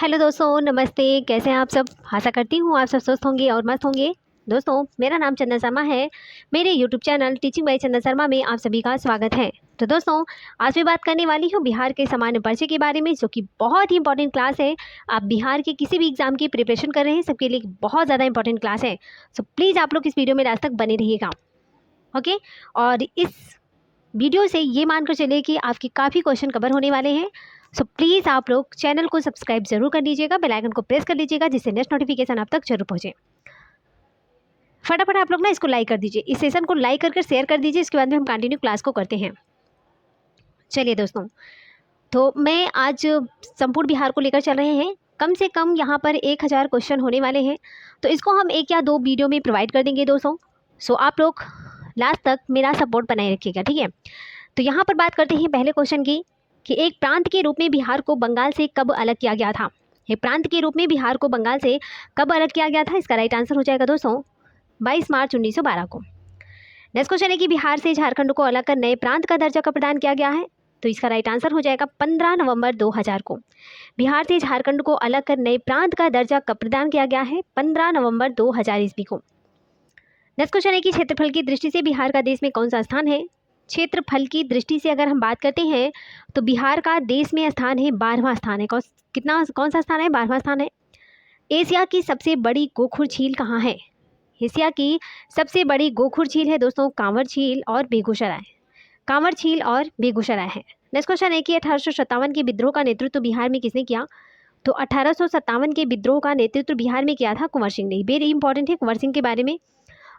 Hello दोस्तों, नमस्ते। कैसे हैं आप सब? आशा करती हूँ आप सब स्वस्थ होंगे और मस्त होंगे। दोस्तों, मेरा नाम चंदन शर्मा है। मेरे यूट्यूब चैनल टीचिंग बाय चंदन शर्मा में आप सभी का स्वागत है। तो दोस्तों, आज मैं बात करने वाली हूँ बिहार के सामान्य परिचय के बारे में, जो कि बहुत ही इंपॉर्टेंट क्लास है। आप बिहार के किसी भी एग्जाम की प्रिपरेशन कर रहे हैं, सबके लिए बहुत ज़्यादा इंपॉर्टेंट क्लास है। सो प्लीज़ आप लोग इस वीडियो में लास्ट तक बने रहिएगा। ओके, और इस वीडियो से ये मानकर चलिए कि आपके काफ़ी क्वेश्चन कवर होने वाले हैं। सो प्लीज़ आप लोग चैनल को सब्सक्राइब जरूर कर लीजिएगा, बेल आइकन को प्रेस कर लीजिएगा, जिससे नेक्स्ट नोटिफिकेशन आप तक जरूर पहुंचे। फटाफट आप लोग ना इसको लाइक कर दीजिए, इस सेशन को लाइक करके शेयर कर दीजिए। इसके बाद में हम कंटिन्यू क्लास को करते हैं। चलिए दोस्तों, तो मैं आज संपूर्ण बिहार को लेकर चल रहे हैं। कम से कम यहाँ पर 1000 क्वेश्चन होने वाले हैं, तो इसको हम 1 या 2 वीडियो में प्रोवाइड कर देंगे दोस्तों। सो आप लोग लास्ट तक मेरा सपोर्ट बनाए रखिएगा, ठीक है। तो यहाँ पर बात करते हैं पहले क्वेश्चन की, कि एक प्रांत के रूप में बिहार को बंगाल से कब अलग किया गया था। एक प्रांत के रूप में बिहार को बंगाल से कब अलग किया गया था? इसका राइट आंसर हो जाएगा दोस्तों 22 मार्च 1912 को। नेक्स्ट क्वेश्चन है कि बिहार से झारखंड को अलग कर नए प्रांत का दर्जा कब प्रदान किया गया है? तो इसका राइट आंसर हो जाएगा 15 नवंबर 2000 को। बिहार से झारखंड को अलग कर नए प्रांत का दर्जा कब प्रदान किया गया है? 15 नवंबर 2000 ईस्वी को। नेक्स्ट क्वेश्चन है कि क्षेत्रफल की दृष्टि से बिहार का देश में कौन सा स्थान है? क्षेत्रफल की दृष्टि से अगर हम बात करते हैं तो बिहार का देश में स्थान है 12वां स्थान है। कौन सा स्थान है? 12वां स्थान है। एशिया की सबसे बड़ी गोखुर झील कहाँ है? एशिया की सबसे बड़ी गोखुर झील है दोस्तों कांवर झील और बेगूसराय। कांवर झील और बेगूसराय है। नेक्स्ट क्वेश्चन है कि 1857 के विद्रोह का नेतृत्व बिहार में किसने किया? तो 1857 के विद्रोह का नेतृत्व बिहार में किया था कुंवर सिंह ने। वेरी इंपॉर्टेंट है कुंवर सिंह के बारे में।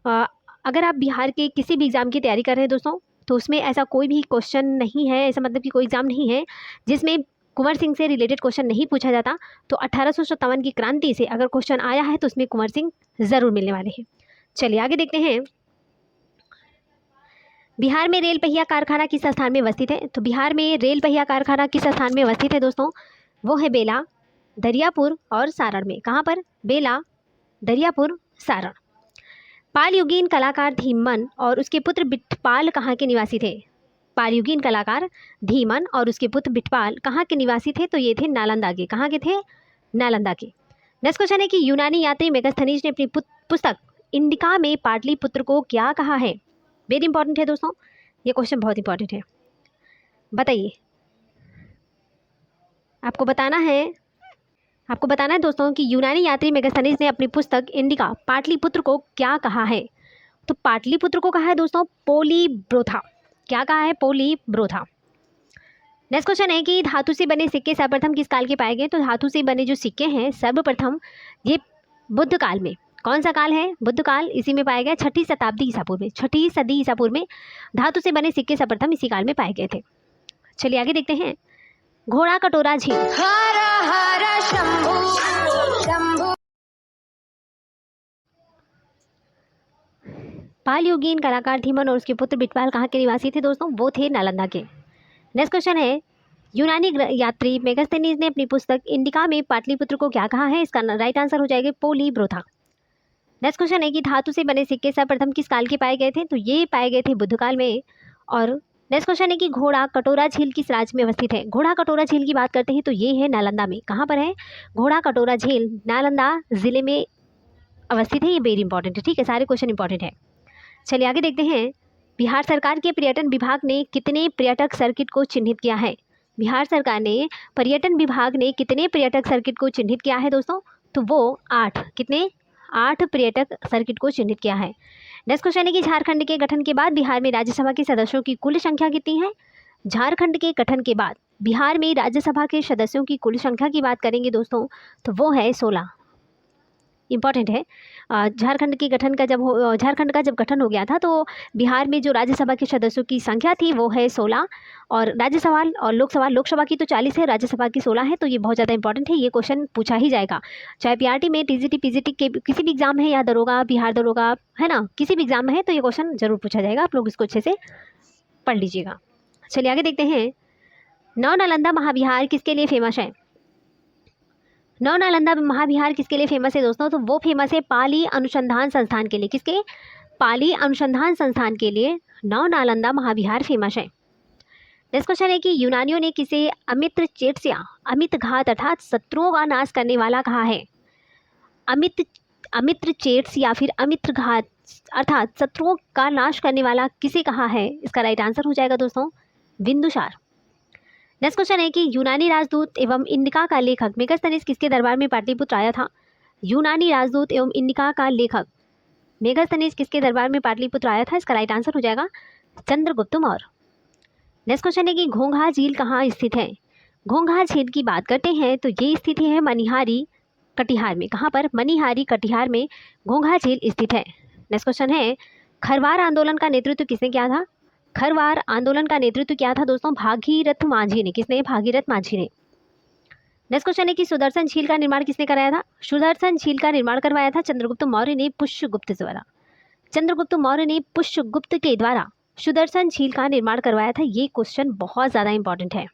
अगर आप बिहार के किसी भी एग्ज़ाम की तैयारी कर रहे हैं दोस्तों, तो उसमें ऐसा कोई भी क्वेश्चन नहीं है, ऐसा मतलब कि कोई एग्ज़ाम नहीं है जिसमें कुंवर सिंह से रिलेटेड क्वेश्चन नहीं पूछा जाता। तो 1857 की क्रांति से अगर क्वेश्चन आया है तो उसमें कुंवर सिंह ज़रूर मिलने वाले हैं। चलिए आगे देखते हैं। बिहार में रेल पहिया कारखाना किस स्थान में अवस्थित है? तो बिहार में रेल पहिया कारखाना किस स्थान में अवस्थित है दोस्तों? वो है बेला, दरियापुर और सारण में। कहाँ पर? बेला, दरियापुर, सारण। पालयुगीन कलाकार धीमन और उसके पुत्र बिटपाल कहाँ के निवासी थे? पालयुगीन कलाकार धीमन और उसके पुत्र बिटपाल कहाँ के निवासी थे? तो ये थे नालंदा के। कहाँ के थे? नालंदा के। नेक्स्ट क्वेश्चन है कि यूनानी यात्री मेगास्थनीज ने अपनी पुस्तक इंडिका में पाटलिपुत्र को क्या कहा है? वेरी इंपॉर्टेंट है दोस्तों, ये क्वेश्चन बहुत इंपॉर्टेंट है। बताइए, आपको बताना है दोस्तों कि यूनानी यात्री मेगास्थनीज ने अपनी पुस्तक इंडिका पाटलिपुत्र को क्या कहा है? तो पाटलिपुत्र को कहा है दोस्तों पोलीब्रोथा। क्या कहा है? पोलीब्रोथा। नेक्स्ट क्वेश्चन है कि धातु से बने सिक्के सर्वप्रथम किस काल के पाए गए? तो धातु से बने जो सिक्के हैं सर्वप्रथम ये बुद्ध काल में। कौन सा काल है? बुद्ध काल, इसी में पाए गए। 6ठी शताब्दी ईसा पूर्व में, 6ठी सदी ईसा पूर्व में धातु से बने सिक्के सर्वप्रथम इसी काल में पाए गए थे। चलिए आगे देखते हैं। घोड़ा कटोरा झील। हर हर शंभू शंभू। पालयुगीन कलाकार धीमन और उसके पुत्र बिटपाल कहाँ के निवासी थे दोस्तों? वो थे नालंदा के। नेक्स्ट क्वेश्चन है यूनानी यात्री मेगास्थनीज ने अपनी पुस्तक इंडिका में पाटलिपुत्र को क्या कहा है? इसका राइट आंसर हो जाएगा पोलीब्रोथा। नेक्स्ट क्वेश्चन है कि धातु से बने सिक्के सर्वप्रथम किस काल के पाए गए थे? तो ये पाए गए थे बुद्ध काल में। और नेक्स्ट क्वेश्चन है कि घोड़ा कटोरा झील किस राज्य में अवस्थित है? घोड़ा कटोरा झील की बात करते हैं तो ये है नालंदा में। कहाँ पर है? घोड़ा कटोरा झील नालंदा जिले में अवस्थित है। ये वेरी इंपॉर्टेंट है, ठीक है, सारे क्वेश्चन इंपॉर्टेंट है। चलिए आगे देखते हैं। बिहार सरकार के पर्यटन विभाग ने कितने पर्यटक सर्किट को चिन्हित किया है? बिहार सरकार ने पर्यटन विभाग ने कितने पर्यटक सर्किट को चिन्हित किया है दोस्तों? तो वो 8। कितने? 8 पर्यटक सर्किट को चिन्हित किया है। नेक्स्ट क्वेश्चन है कि झारखंड के गठन के बाद बिहार में राज्यसभा के सदस्यों की कुल संख्या कितनी है? झारखंड के गठन के बाद बिहार में राज्यसभा के सदस्यों की कुल संख्या की बात करेंगे दोस्तों, तो वो है 16। इंपॉर्टेंट है। झारखंड का जब गठन हो गया था तो बिहार में जो राज्यसभा के सदस्यों की संख्या थी वो है 16। और राज्यसभा और लोकसभा की तो 40 है, राज्यसभा की 16 है। तो ये बहुत ज़्यादा इंपॉर्टेंट है, ये क्वेश्चन पूछा ही जाएगा। चाहे पीआरटी में, टीजीटी, पीजीटी के किसी भी एग्जाम है, या दरोगा, बिहार दरोगा, है ना, किसी भी एग्जाम में है तो ये क्वेश्चन जरूर पूछा जाएगा। आप लोग इसको अच्छे से पढ़ लीजिएगा। चलिए आगे देखते हैं। नव नालंदा महाविहार किसके लिए फेमस है? नव नालंदा महाविहार किसके लिए फेमस है दोस्तों? तो वो फेमस है पाली अनुसंधान संस्थान के लिए। किसके? पाली अनुसंधान संस्थान के लिए नव नालंदा महाविहार फेमस है। नेक्स्ट क्वेश्चन है कि यूनानियों ने किसे अमित्र चेट्स अमित घात अर्थात शत्रुओं का नाश करने वाला कहा है? अमित्र चेट्स या फिर अमित्र घात अर्थात शत्रुओं का नाश करने वाला किसे कहा है? इसका राइट आंसर हो जाएगा दोस्तों बिंदुसार। नेक्स्ट क्वेश्चन है कि यूनानी राजदूत एवं इंडिका का लेखक मेगास्थनीज किसके दरबार में पाटलिपुत्र आया था? यूनानी राजदूत एवं इंडिका का लेखक मेगास्थनीज किसके दरबार में पाटलिपुत्र आया था? इसका राइट आंसर हो जाएगा चंद्रगुप्त मौर्य। नेक्स्ट क्वेश्चन है कि घोंघा झील कहाँ स्थित है? घोंघा झील की बात करते हैं तो ये स्थित है मनिहारी कटिहार में। कहाँ पर? मनिहारी कटिहार में घोंघा झील स्थित है। नेक्स्ट क्वेश्चन है खरवार आंदोलन का नेतृत्व किसने किया था? खरवार आंदोलन का नेतृत्व किया था दोस्तों भागीरथ मांझी ने। किसने? भागीरथ मांझी ने। नेक्स्ट क्वेश्चन है कि सुदर्शन झील का निर्माण किसने कराया था? सुदर्शन झील का निर्माण करवाया था चंद्रगुप्त मौर्य ने पुष्यगुप्त द्वारा। चंद्रगुप्त मौर्य ने पुष्यगुप्त के द्वारा सुदर्शन झील का निर्माण करवाया था। ये क्वेश्चन बहुत ज़्यादा इंपॉर्टेंट है।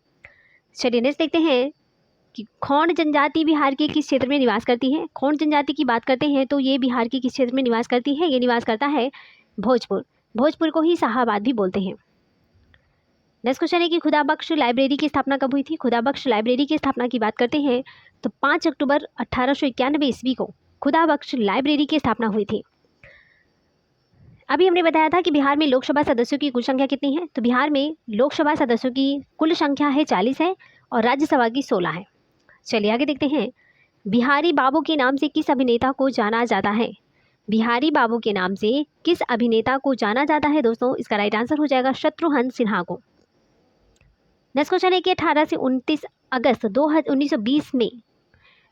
चलिए नेक्स्ट देखते हैं कि खोंड जनजाति बिहार के किस क्षेत्र में निवास करती है? खोंड जनजाति की बात करते हैं तो ये बिहार के किस क्षेत्र में निवास करती है? ये निवास करता है भोजपुर। भोजपुर को ही शाहाबाद भी बोलते हैं। नेक्स्ट क्वेश्चन है कि खुदाबख्श लाइब्रेरी की स्थापना कब हुई थी? खुदाबख्श लाइब्रेरी की स्थापना की बात करते हैं तो 5 अक्टूबर 1891 ईस्वी को खुदाबख्श लाइब्रेरी की स्थापना हुई थी। अभी हमने बताया था कि बिहार में लोकसभा सदस्यों की कुल संख्या कितनी है? तो बिहार में लोकसभा सदस्यों की कुल संख्या है 40 है और राज्यसभा की 16 है। चलिए आगे देखते हैं बिहारी बाबू के नाम से किस अभिनेता को जाना जाता है? बिहारी बाबू के नाम से किस अभिनेता को जाना जाता है दोस्तों? इसका राइट आंसर हो जाएगा शत्रुघ्न सिन्हा को। नेक्स्ट क्वेश्चन है कि 18 से 29 अगस्त 1920 में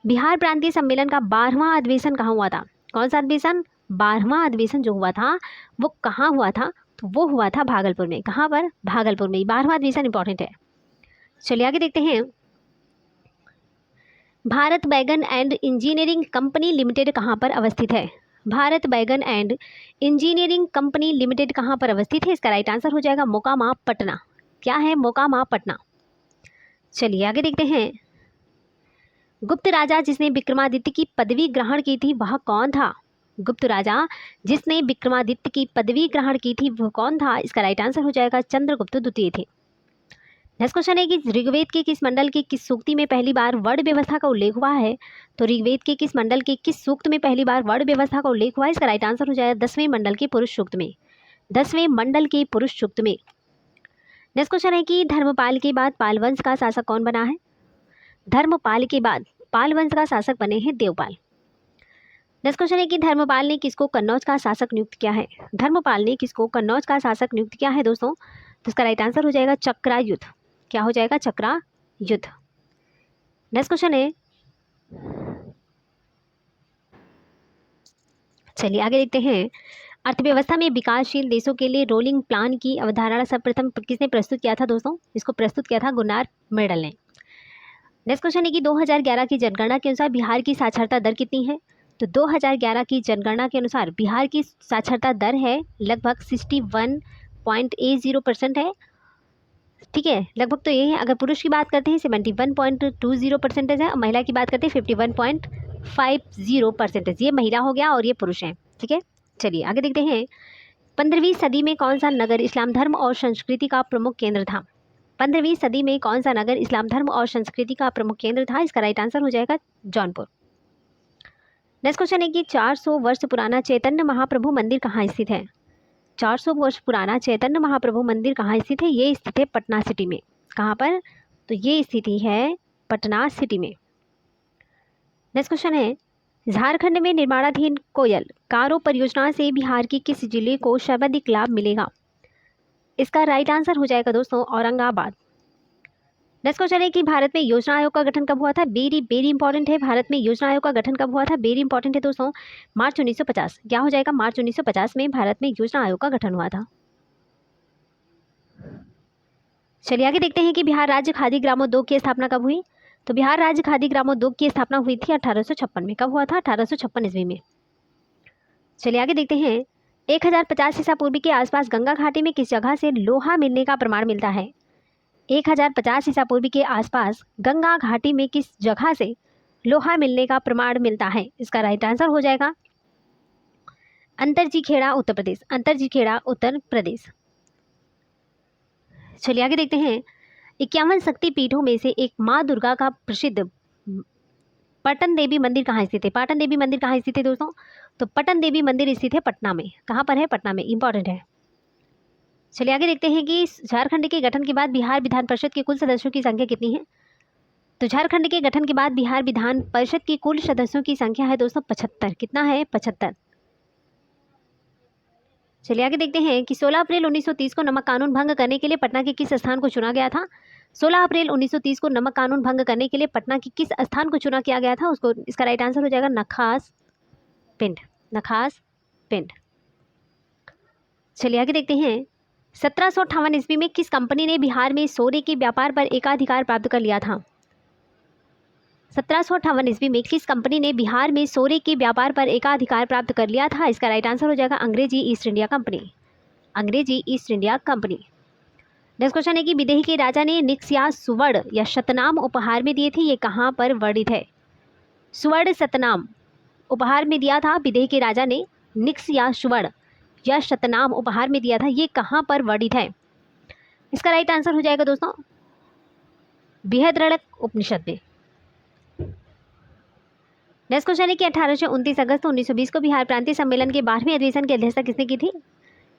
बिहार प्रांतीय सम्मेलन का 12वां अधिवेशन कहाँ हुआ था? कौन सा अधिवेशन? 12वां अधिवेशन जो हुआ था वो कहाँ हुआ था? तो वो हुआ था भागलपुर में। कहाँ पर? भागलपुर में। 12वां अधिवेशन इंपॉर्टेंट है। चलिए आगे देखते हैं भारत बैगन एंड इंजीनियरिंग कंपनी लिमिटेड कहाँ पर अवस्थित है? भारत बैगन एंड इंजीनियरिंग कंपनी लिमिटेड कहाँ पर अवस्थित है? इसका राइट आंसर हो जाएगा मोकामा पटना। क्या है? मोकामा पटना। चलिए आगे देखते हैं गुप्त राजा जिसने विक्रमादित्य की पदवी ग्रहण की थी वह कौन था? गुप्त राजा जिसने विक्रमादित्य की पदवी ग्रहण की थी वह कौन था? इसका राइट आंसर हो जाएगा चंद्रगुप्त द्वितीय थे। नेक्स्ट क्वेश्चन है कि ऋग्वेद के किस मंडल के किस सूक्ति में पहली बार वर्ण व्यवस्था का उल्लेख हुआ है? तो ऋग्वेद के किस मंडल के किस सूक्त में पहली बार वर्ण व्यवस्था का उल्लेख हुआ है? इसका राइट आंसर हो जाएगा 10वें मंडल के पुरुष सूक्त में। 10वें मंडल के पुरुष सूक्त में। नेक्स्ट क्वेश्चन है कि धर्मपाल के बाद पाल वंश का शासक कौन बना है? धर्मपाल के बाद पाल वंश का शासक बने हैं देवपाल। नेक्स्ट क्वेश्चन है कि धर्मपाल ने किसको कन्नौज का शासक नियुक्त किया है? धर्मपाल ने किसको कन्नौज का शासक नियुक्त किया है दोस्तों? तो इसका राइट आंसर हो जाएगा चक्रायुध। क्या हो जाएगा? चक्रायुध। नेक्स्ट क्वेश्चन है, चलिए आगे देखते हैं अर्थव्यवस्था में विकासशील देशों के लिए रोलिंग प्लान की अवधारणा सर्वप्रथम किसने प्रस्तुत किया था दोस्तों? इसको प्रस्तुत किया था गुनार मेडल ने। नेक्स्ट क्वेश्चन है कि 2011 की जनगणना के अनुसार बिहार की साक्षरता दर कितनी है? तो 2011 की जनगणना के अनुसार बिहार की साक्षरता दर है लगभग 61.80% है। ठीक है, लगभग तो ये है। अगर पुरुष की बात करते हैं 71.20% है और महिला की बात करते हैं 51.50%। ये महिला हो गया और ये पुरुष है। ठीक है, चलिए आगे देखते हैं 15वीं सदी में कौन सा नगर इस्लाम धर्म और संस्कृति का प्रमुख केंद्र था? 15वीं सदी में कौन सा नगर इस्लाम धर्म और संस्कृति का प्रमुख केंद्र था? इसका राइट आंसर हो जाएगा जौनपुर। नेक्स्ट क्वेश्चन है कि 400 वर्ष पुराना चैतन्य महाप्रभु मंदिर कहाँ स्थित है? 400 वर्ष पुराना चैतन्य महाप्रभु मंदिर कहाँ स्थित है? ये स्थित है पटना सिटी में। कहाँ पर? तो ये स्थिति है पटना सिटी में। नेक्स्ट क्वेश्चन है झारखंड में निर्माणाधीन कोयल कारो परियोजना से बिहार के किस जिले को सर्वाधिक लाभ मिलेगा? इसका राइट आंसर हो जाएगा दोस्तों औरंगाबाद। नेक्स्ट क्वेश्चन है कि भारत में योजना आयोग का गठन कब हुआ था? वेरी इंपॉर्टेंट है। भारत में योजना आयोग का गठन कब हुआ था? वेरी इंपॉर्टेंट है दोस्तों, मार्च 1950। क्या हो जाएगा? मार्च 1950 में भारत में योजना आयोग का गठन हुआ था। चलिए आगे देखते हैं कि बिहार राज्य खादी ग्रामोद्योग की स्थापना कब हुई? तो बिहार राज्य खादी ग्रामोद्योग की स्थापना हुई थी 1856 में। कब हुआ था? 1856 ईस्वी में। चलिए आगे देखते हैं 1050 ईसा पूर्व के आसपास गंगा घाटी में किस जगह से लोहा मिलने का प्रमाण मिलता है? 1050 ईसा पूर्व के आसपास गंगा घाटी में किस जगह से लोहा मिलने का प्रमाण मिलता है? इसका राइट आंसर हो जाएगा अंतरजीखेड़ा उत्तर प्रदेश। अंतरजीखेड़ा उत्तर प्रदेश। चलिए आगे देखते हैं 51 शक्तिपीठों में से एक माँ दुर्गा का प्रसिद्ध पटन देवी मंदिर कहाँ स्थित है? पाटन देवी मंदिर कहाँ स्थित है दोस्तों? तो पटन देवी मंदिर स्थित है पटना में। कहाँ पर है? पटना में। इंपॉर्टेंट है। चलिए आगे देखते हैं कि झारखंड के गठन के बाद बिहार विधान परिषद के कुल सदस्यों की संख्या कितनी है? तो झारखंड के गठन के बाद बिहार विधान परिषद की कुल सदस्यों की संख्या है दोस्तों 75। कितना है? 75। चलिए आगे देखते हैं कि 16 अप्रैल 1930 को नमक कानून भंग करने के लिए पटना के किस स्थान को चुना गया था? 16 अप्रैल 1930 को नमक कानून भंग करने के लिए पटना के किस स्थान को चुना किया गया था? उसको इसका राइट आंसर हो जाएगा नखास पिंड। नखास पिंड। चलिए आगे देखते हैं 1758 ईस्वी में किस कंपनी ने बिहार में सोने के व्यापार पर एकाधिकार प्राप्त कर लिया था? 1758 ईस्वी में किस कंपनी ने बिहार में सोने के व्यापार पर एकाधिकार प्राप्त कर लिया था? इसका राइट आंसर हो जाएगा अंग्रेजी ईस्ट इंडिया कंपनी। अंग्रेजी east India company. Next question है कि विदेही के राजा ने निक्स या सुवर्ण या शतनाम उपहार में दिए थे, ये कहाँ पर वर्णित है? सुवर्ण शतनाम उपहार में दिया था विदेही के राजा ने, निक्स या सुवर्ण या शतनाम उपहार में दिया था, ये कहाँ पर वर्णित है? इसका राइट आंसर हो जाएगा दोस्तों बृहद्रढ़ उपनिषद में। नेक्स्ट क्वेश्चन है कि 1829 अगस्त 1920 को बिहार प्रांतीय सम्मेलन के 12वें अधिवेशन की अध्यक्षता किसने की थी?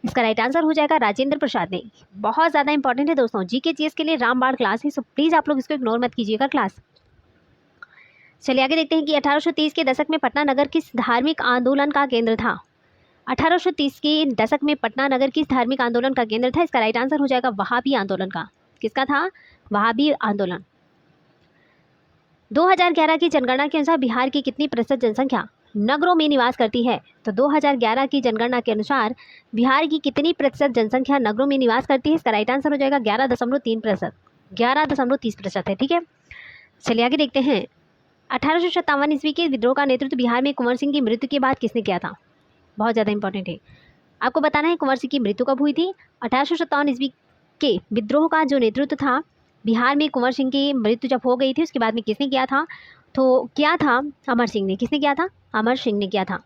इसका राइट आंसर हो जाएगा राजेंद्र प्रसाद ने। बहुत ज़्यादा इंपॉर्टेंट है दोस्तों, जीके जीएस के लिए रामबाण क्लास है, सो प्लीज़ आप लोग इसको इग्नोर मत कीजिएगा क्लास। चलिए आगे देखते हैं कि 1830 के दशक में पटना नगर किस धार्मिक आंदोलन का केंद्र था? 1830 के दशक में पटना नगर किस धार्मिक आंदोलन का केंद्र था? इसका राइट आंसर हो जाएगा वहाबी आंदोलन का। किसका था? वहाबी आंदोलन। 2011 की जनगणना के अनुसार बिहार की कितनी प्रतिशत जनसंख्या नगरों में निवास करती है? तो 2011 की जनगणना के अनुसार बिहार की कितनी प्रतिशत जनसंख्या नगरों में निवास करती है? इसका राइट आंसर हो जाएगा 11.3%। 11.30% है। ठीक है, चलिए आगे देखते हैं 1857 ईस्वी के विद्रोह का नेतृत्व बिहार में कुंवर सिंह की मृत्यु के बाद किसने किया था? बहुत ज़्यादा इंपॉर्टेंट है, आपको बताना है कुंवर सिंह की मृत्यु कब हुई थी। 1857 ईस्वी के विद्रोह का जो नेतृत्व था बिहार में कुंवर सिंह की मृत्यु जब हो गई थी उसके बाद में किसने किया था? तो क्या था? अमर सिंह ने। किसने किया था? अमर सिंह ने किया था।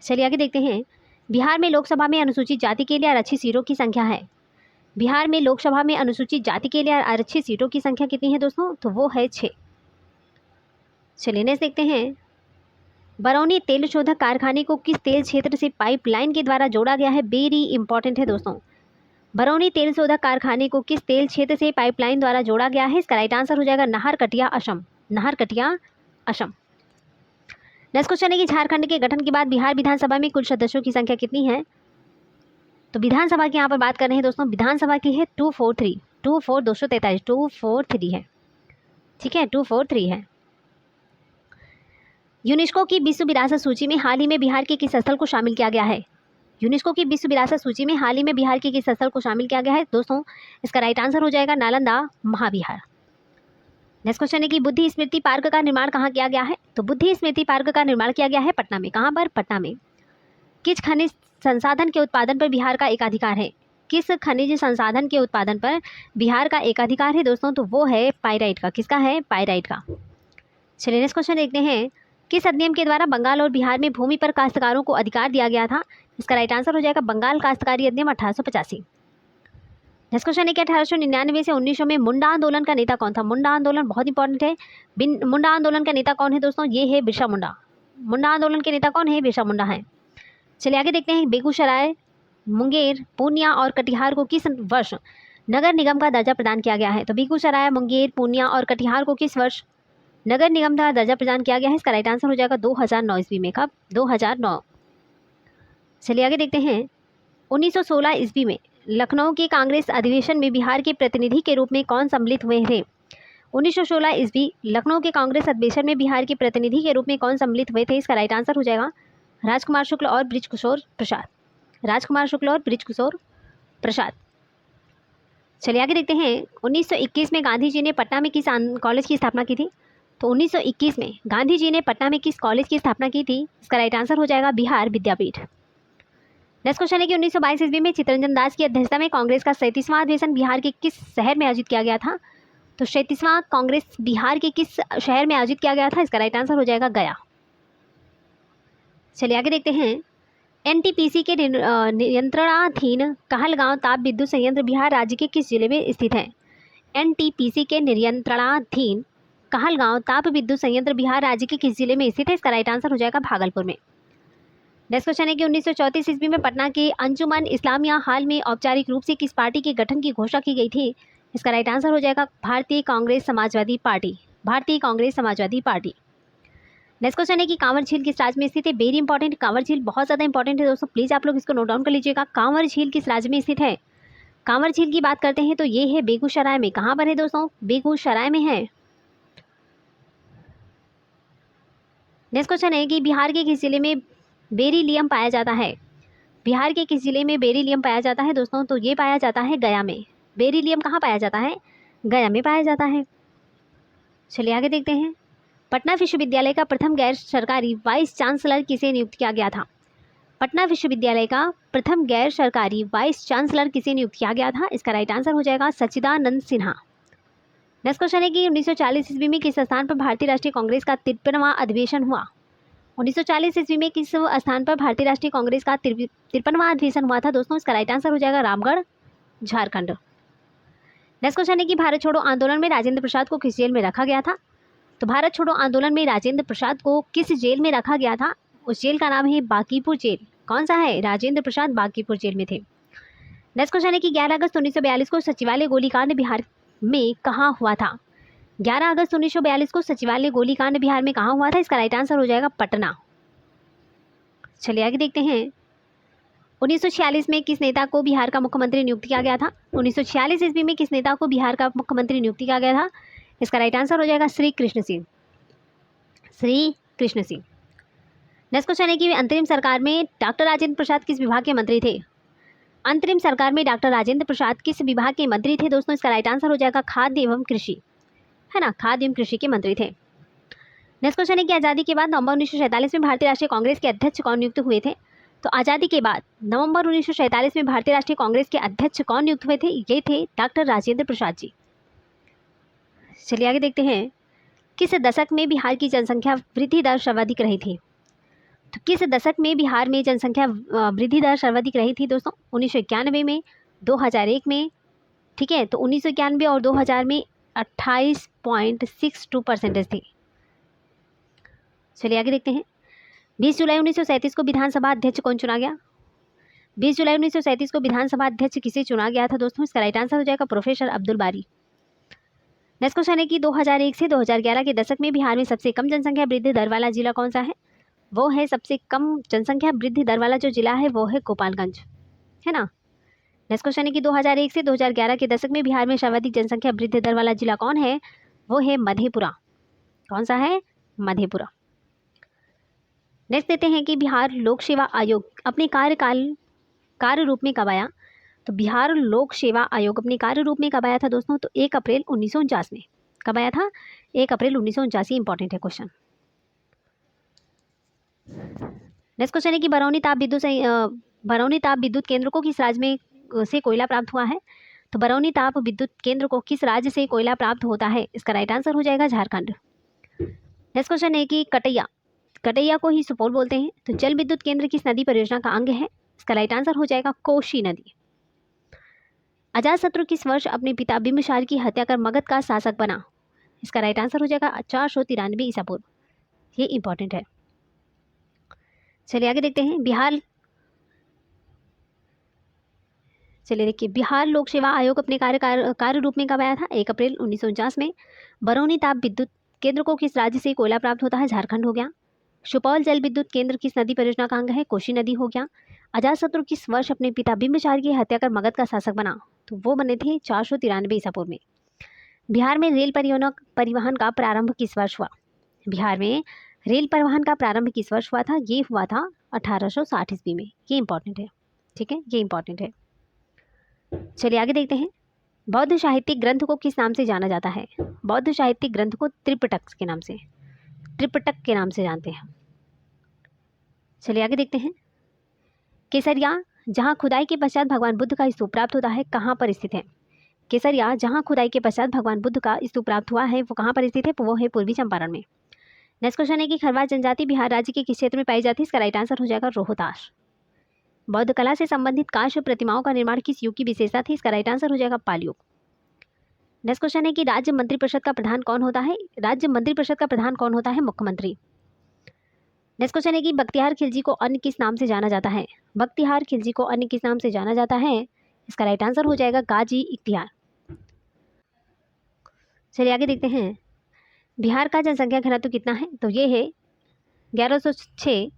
चलिए आगे देखते हैं बिहार में लोकसभा में अनुसूचित जाति के लिए आरक्षित सीटों की संख्या है। बिहार में लोकसभा में अनुसूचित जाति के लिए आरक्षित सीटों की संख्या कितनी है दोस्तों? तो वो है 6। चलिए नेक्स्ट देखते हैं बरौनी तेल शोधक कारखाने को किस तेल क्षेत्र से पाइपलाइन के द्वारा जोड़ा गया है? वेरी इंपॉर्टेंट है दोस्तों, बरौनी तेल शोधक कारखाने को किस तेल क्षेत्र से पाइपलाइन द्वारा जोड़ा गया है? इसका राइट आंसर हो जाएगा नाहरकटिया असम। नाहरकटिया असम। नेक्स्ट क्वेश्चन है कि झारखंड के गठन के बाद बिहार विधानसभा में कुल सदस्यों की संख्या कितनी है? तो विधानसभा की यहाँ पर बात कर रहे हैं दोस्तों, विधानसभा की है 243 243 है। ठीक है, 243 है। यूनेस्को की विश्व विरासत सूची में हाल ही में बिहार के किस स्थल को शामिल किया गया है? यूनेस्को की विश्व विरासत सूची में हाल ही में बिहार के किस स्थल को शामिल किया गया है दोस्तों? इसका राइट आंसर हो जाएगा नालंदा महाविहार। नेक्स्ट क्वेश्चन है कि बुद्धि स्मृति पार्क का निर्माण कहाँ किया गया है? तो बुद्धि स्मृति पार्क का निर्माण किया गया है पटना में। कहाँ पर? पटना में। किस खनिज संसाधन के उत्पादन पर बिहार का एकाधिकार है? किस खनिज संसाधन के उत्पादन पर बिहार का एकाधिकार है दोस्तों? तो वो है पाइराइट का। किसका है? पाइराइट का। चलिए नेक्स्ट क्वेश्चन देखते हैं किस अधिनियम के द्वारा बंगाल और बिहार में भूमि पर काश्तकारों को अधिकार दिया गया था? इसका राइट आंसर हो जाएगा बंगाल काश्तकारी अधिनियम 1885। नेक्स्ट क्वेश्चन है कि 1899 से 1900 में मुंडा आंदोलन का नेता कौन था? मुंडा आंदोलन बहुत इंपॉर्टेंट है। मुंडा आंदोलन का नेता कौन है दोस्तों? ये है बिरसा मुंडा। मुंडा आंदोलन के नेता कौन है? बिरसा मुंडा है। चलिए आगे देखते हैं बेगूसराय, मुंगेर, पूर्णिया और कटिहार को किस वर्ष नगर निगम का दर्जा प्रदान किया गया है? तो बेगूसराय, मुंगेर, पूर्णिया और कटिहार को किस वर्ष नगर निगम का दर्जा प्रदान किया गया है? इसका राइट आंसर हो जाएगा 2009 ईस्वी में। कब? 2009। चलिए आगे देखते हैं 1916 ईस्वी में लखनऊ के कांग्रेस अधिवेशन में बिहार के प्रतिनिधि के रूप में कौन सम्मिलित हुए थे? 1916 ईस्वी लखनऊ के कांग्रेस अधिवेशन में बिहार के प्रतिनिधि के रूप में कौन सम्मिलित हुए थे? इसका राइट आंसर हो जाएगा राजकुमार शुक्ल और बृजकिशोर प्रसाद। राजकुमार शुक्ल और बृजकिशोर प्रसाद। चलिए आगे देखते हैं 1921 में गांधी जी ने पटना में किस कॉलेज की स्थापना की थी? तो 1921 में गांधी जी ने पटना में किस कॉलेज की स्थापना की थी? इसका राइट आंसर हो जाएगा बिहार विद्यापीठ। नेक्स्ट क्वेश्चन है कि 1922 ईस्वी में चित्तरंजन दास की अध्यक्षता में कांग्रेस का 37वां अधिवेशन बिहार के किस शहर में आयोजित किया गया था? तो 37वां कांग्रेस बिहार के किस शहर में आयोजित किया गया था? इसका राइट आंसर हो जाएगा गया। चलिए आगे देखते हैं एनटीपीसी के नियंत्रणाधीन कहलगांव ताप विद्युत संयंत्र बिहार राज्य के किस जिले में स्थित है? एनटीपीसी के नियंत्रणाधीन कहलगांव ताप विद्युत संयंत्र बिहार राज्य के किस जिले में स्थित है? इसका राइट आंसर हो जाएगा भागलपुर में। नेक्स्ट क्वेश्चन है कि 1934 ईस्वी में पटना के अंजुमन इस्लामिया हाल में औपचारिक रूप से किस पार्टी के गठन की घोषणा की गई थी? इसका राइट आंसर हो जाएगा भारतीय कांग्रेस समाजवादी पार्टी। भारतीय Congress Samajwadi party. Next question है कि कांवर झील किस राज्य में स्थित है? वेरी इंपॉर्टेंट, कांवर झील बहुत ज़्यादा इंपॉर्टेंट है दोस्तों, प्लीज़ आप लोग इसको नोट डाउन कर लीजिएगा। कांवर झील किस राज्य में स्थित है? कांवर झील की बात करते हैं तो ये है बेगूसराय में। कहाँ पर है दोस्तों? बेगूसराय में है। नेक्स्ट क्वेश्चन है कि बिहार के किस जिले में बेरिलियम पाया जाता है? बिहार के किस जिले में बेरिलियम पाया जाता है दोस्तों? तो ये पाया जाता है गया में। बेरिलियम कहाँ पाया जाता है? गया में पाया जाता है। चलिए आगे देखते हैं। पटना विश्वविद्यालय का प्रथम गैर सरकारी वाइस चांसलर किसे नियुक्त किया गया था? पटना विश्वविद्यालय का प्रथम गैर सरकारी वाइस चांसलर किसे नियुक्त किया गया था? इसका राइट आंसर हो जाएगा सच्चिदानंद सिन्हा। नेक्स्ट क्वेश्चन है कि 1940 ईस्वी में किस स्थान पर भारतीय राष्ट्रीय कांग्रेस का 53वां अधिवेशन हुआ? 1940 ईस्वी में किस स्थान पर भारतीय राष्ट्रीय कांग्रेस का 53वां अधिवेशन हुआ था दोस्तों? इसका राइट आंसर हो जाएगा रामगढ़, झारखंड। नेक्स्ट क्वेश्चन है कि भारत छोड़ो आंदोलन में राजेंद्र प्रसाद को किस जेल में रखा गया था? तो भारत छोड़ो आंदोलन में राजेंद्र प्रसाद को किस जेल में रखा गया था? उस जेल का नाम है बांकीपुर जेल। कौन सा है? राजेंद्र प्रसाद बांकीपुर जेल में थे। नेक्स्ट क्वेश्चन है कि 11 अगस्त 1942 को सचिवालय गोलीकांड बिहार में कहाँ हुआ था? 11 अगस्त 1942 को सचिवालय गोलीकांड बिहार में कहाँ हुआ था? इसका राइट आंसर हो जाएगा पटना। चलिए आगे देखते हैं। 1946 में किस नेता को बिहार का मुख्यमंत्री नियुक्त किया गया था? 1946 ईस्वी में किस नेता को बिहार का मुख्यमंत्री नियुक्त किया गया था? इसका राइट आंसर हो जाएगा श्री कृष्ण सिंह। श्री कृष्ण सिंह। नेक्स्ट क्वेश्चन है कि अंतरिम सरकार में डॉक्टर राजेंद्र प्रसाद किस विभाग के मंत्री थे? अंतरिम सरकार में डॉक्टर राजेंद्र प्रसाद किस विभाग के मंत्री थे दोस्तों? इसका राइट आंसर हो जाएगा खाद्य एवं कृषि, है ना, खाद्य एवं कृषि के मंत्री थे। नेक्स्ट क्वेश्चन है कि आज़ादी के बाद नवंबर 1947 में भारतीय राष्ट्रीय कांग्रेस के अध्यक्ष कौन नियुक्त हुए थे? तो आज़ादी के बाद नवंबर 1947 में भारतीय राष्ट्रीय कांग्रेस के अध्यक्ष कौन नियुक्त हुए थे? ये थे डॉक्टर राजेंद्र प्रसाद जी। चलिए आगे देखते हैं। किस दशक में बिहार की जनसंख्या वृद्धि दर सर्वाधिक रही थी? तो किस दशक में बिहार में जनसंख्या वृद्धि दर सर्वाधिक रही थी दोस्तों? 1991 में, 2001 में, ठीक है, तो 1991 और 2000 में 28.62% थी। चलिए आगे देखते हैं। 20 जुलाई 1937 को विधानसभा अध्यक्ष कौन चुना गया? 20 जुलाई 1937 को विधानसभा अध्यक्ष किसे चुना गया था दोस्तों? इसका राइट आंसर हो जाएगा प्रोफेसर अब्दुल बारी। नेक्स्ट क्वेश्चन है कि 2001 से 2011 के दशक में बिहार में सबसे कम जनसंख्या वृद्धि दर वाला जिला कौन सा है? वो है, सबसे कम जनसंख्या वृद्धि दर वाला जो जिला है वो है गोपालगंज, है ना। नेक्स्ट क्वेश्चन है कि 2001 से 2011 के दशक में बिहार में सर्वाधिक जनसंख्या वृद्धि दर वाला जिला कौन है? वो है मधेपुरा। कौन सा है? मधेपुरा। नेक्स्ट देते हैं कि बिहार लोक सेवा आयोग अपने कार्य रूप में कब आया? तो बिहार लोक सेवा आयोग अपने कार्य रूप में कब आया था दोस्तों? तो 1 अप्रैल 1949 में। कब आया था? 1 अप्रैल 1949। इंपॉर्टेंट है क्वेश्चन। नेक्स्ट क्वेश्चन है कि बरौनी ताप विद्युत केंद्र को किस राज्य में से कोयला प्राप्त हुआ है? तो बरौनी ताप विद्युत केंद्र को किस राज्य से कोयला प्राप्त होता है? इसका राइट आंसर हो जाएगा झारखंड। नेक्स्ट क्वेश्चन है कि कटैया को ही सुपौल बोलते हैं, तो जल विद्युत केंद्र किस नदी परियोजना का अंग है? इसका राइट आंसर हो जाएगा कोशी नदी। अजातशत्रु किस वर्ष अपने पिता बिंबिसार की हत्या कर मगध का शासक बना? इसका राइट आंसर हो जाएगा 493 ईसा पूर्व। ये इंपॉर्टेंट है। चलिए आगे देखते हैं। बिहार लोक सेवा आयोग अपने कार्य रूप में कब आया था? 1 अप्रैल 1949 में। बरौनी ताप विद्युत केंद्र को किस राज्य से कोयला प्राप्त होता है? झारखंड हो गया। सुपौल जल विद्युत केंद्र किस नदी परियोजना का अंग है? कोशी नदी हो गया। अजातशत्रु किस वर्ष अपने पिता बिंबिसार की हत्या कर मगध का शासक बना? तो वो बने थे 493 ईसा पूर्व में। बिहार में रेल परिवहन का प्रारंभ किस वर्ष हुआ? बिहार में रेल परिवहन का प्रारंभ किस वर्ष हुआ था? ये हुआ था 1860 ईस्वी में। ये इंपॉर्टेंट है, ठीक है, ये इंपॉर्टेंट है। चलिए आगे देखते हैं। बौद्ध साहित्यिक ग्रंथ को किस नाम से जाना जाता है? बौद्ध साहित्यिक ग्रंथ को त्रिपिटक के नाम से जानते हैं। चलिए आगे देखते हैं। केसरिया जहाँ खुदाई के पश्चात भगवान बुद्ध का स्तूप प्राप्त होता है, कहाँ पर स्थित है? केसरिया जहाँ खुदाई के पश्चात भगवान बुद्ध का स्तूप प्राप्त हुआ है वो कहाँ पर स्थित है? वो है पूर्वी चंपारण में। नेक्स्ट क्वेश्चन है कि खरवास जनजाति बिहार राज्य के किस क्षेत्र में पाई जाती है? इसका राइट आंसर हो जाएगा रोहतास। बौद्ध कला से संबंधित कांस्य प्रतिमाओं का निर्माण किस युग की विशेषता थी? इसका राइट आंसर हो जाएगा पाल युग। नेक्स्ट क्वेश्चन है कि राज्य मंत्रिपरिषद का प्रधान कौन होता है? राज्य मंत्रिपरिषद का प्रधान कौन होता है? मुख्यमंत्री। नेक्स्ट क्वेश्चन है कि बख्तियार खिलजी को अन्य किस नाम से जाना जाता है? बख्तियार खिलजी को अन्य किस नाम से जाना जाता है? इसका राइट आंसर हो जाएगा गाजी इख्तियार। चलिए आगे देखते हैं। बिहार का जनसंख्या घनत्व कितना है? तो ये है 1106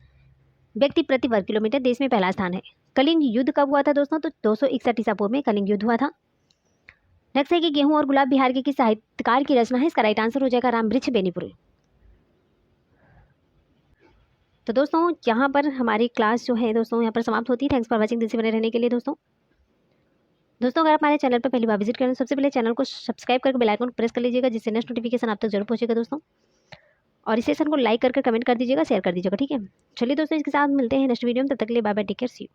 व्यक्ति प्रति वर्ग किलोमीटर, देश में पहला स्थान है। कलिंग युद्ध कब हुआ था दोस्तों? तो 261 ईसा पूर्व में कलिंग युद्ध हुआ था। नेक्स्ट है कि गेहूं और गुलाब बिहार के किस साहित्यकार की रचना है? इसका राइट आंसर हो जाएगा रामवृक्ष बेनीपुरी। तो दोस्तों यहाँ पर हमारी क्लास जो है दोस्तों यहाँ पर समाप्त होती है। थैंक्स फॉर वॉचिंग, दिस बने रहने के लिए दोस्तों। अगर आप हमारे चैनल पर पहली बार विजिट करें, सबसे पहले चैनल को सब्सक्राइब करके बेल आइकन को प्रेस कर लीजिएगा, जिससे नेक्स्ट नोटिफिकेशन आप तक जरूर पहुंचेगा दोस्तों। और इस सेशन को लाइक करके कमेंट कर दीजिएगा, शेयर कर दीजिएगा, ठीक है। चलिए दोस्तों, इसके साथ मिलते हैं नेक्स्ट वीडियो में। तब तक के लिए bye bye, take care, see you.